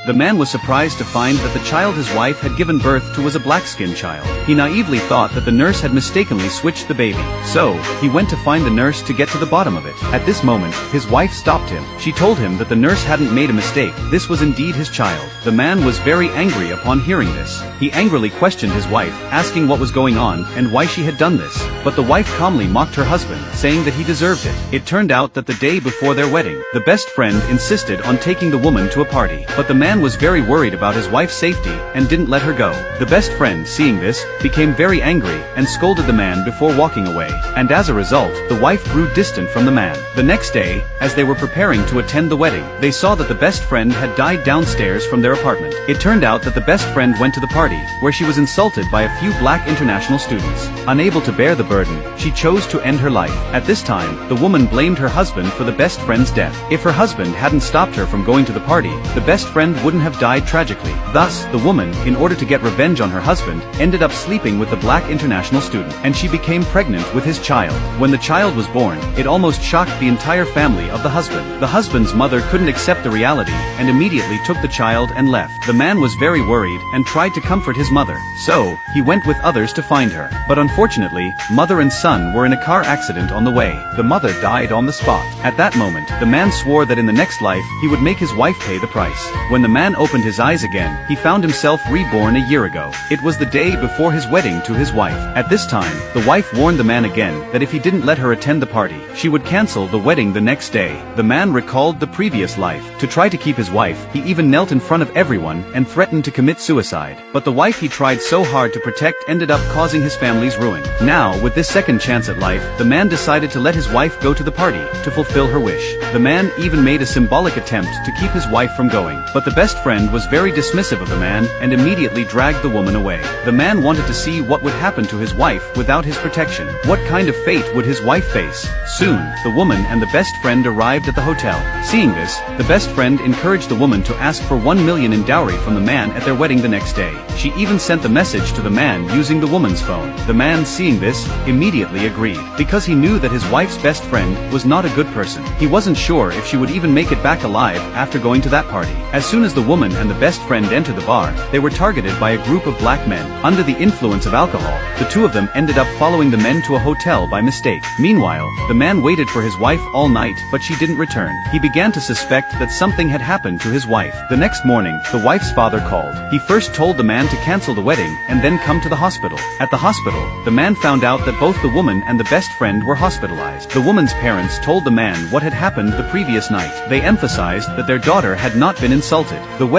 The man was surprised to find that the child his wife had given birth to was a black-skinned child. He naively thought that the nurse had mistakenly switched the baby. So, he went to find the nurse to get to the bottom of it. At this moment, his wife stopped him. She told him that the nurse hadn't made a mistake. This was indeed his child. The man was very angry upon hearing this. He angrily questioned his wife, asking what was going on and why she had done this. But the wife calmly mocked her husband, saying that he deserved it. It turned out that the day before their wedding, the best friend insisted on taking the woman to a party. But the man was very worried about his wife's safety and didn't let her go. The best friend, seeing this, became very angry and scolded the man before walking away. And as a result, the wife grew distant from the man. The next day, as they were preparing to attend the wedding, they saw that the best friend had died downstairs from their apartment. It turned out that the best friend went to the party, where she was insulted by a few black international students. Unable to bear the burden, she chose to end her life. At this time, the woman blamed her husband for the best friend's death. If her husband hadn't stopped her from going to the party, the best friend wouldn't have died tragically. Thus, the woman, in order to get revenge on her husband, ended up sleeping with the black international student, and she became pregnant with his child. When the child was born, it almost shocked the entire family of the husband. The husband's mother couldn't accept the reality, and immediately took the child and left. The man was very worried, and tried to comfort his mother. So, he went with others to find her. But unfortunately, mother and son were in a car accident on the way. The mother died on the spot. At that moment, the man swore that in the next life, he would make his wife pay the price. When the man opened his eyes again, he found himself reborn a year ago. It was the day before his wedding to his wife. At this time, the wife warned the man again that if he didn't let her attend the party, she would cancel the wedding the next day. The man recalled the previous life. To try to keep his wife, he even knelt in front of everyone and threatened to commit suicide. But the wife he tried so hard to protect ended up causing his family's ruin. Now, with this second chance at life, the man decided to let his wife go to the party to fulfill her wish. The man even made a symbolic attempt to keep his wife from going. But the best friend was very dismissive of the man and immediately dragged the woman away. The man wanted to see what would happen to his wife without his protection. What kind of fate would his wife face? Soon, the woman and the best friend arrived at the hotel. Seeing this, the best friend encouraged the woman to ask for 1 million in dowry from the man at their wedding the next day. She even sent the message to the man using the woman's phone. The man, seeing this, immediately agreed. Because he knew that his wife's best friend was not a good person. He wasn't sure if she would even make it back alive after going to that party. As soon as the woman and the best friend entered the bar, they were targeted by a group of black men. Under the influence of alcohol, the two of them ended up following the men to a hotel by mistake. Meanwhile, the man waited for his wife all night, but she didn't return. He began to suspect that something had happened to his wife. The next morning, the wife's father called. He first told the man to cancel the wedding and then come to the hospital. At the hospital, the man found out that both the woman and the best friend were hospitalized. The woman's parents told the man what had happened the previous night. They emphasized that their daughter had not been insulted. The wedding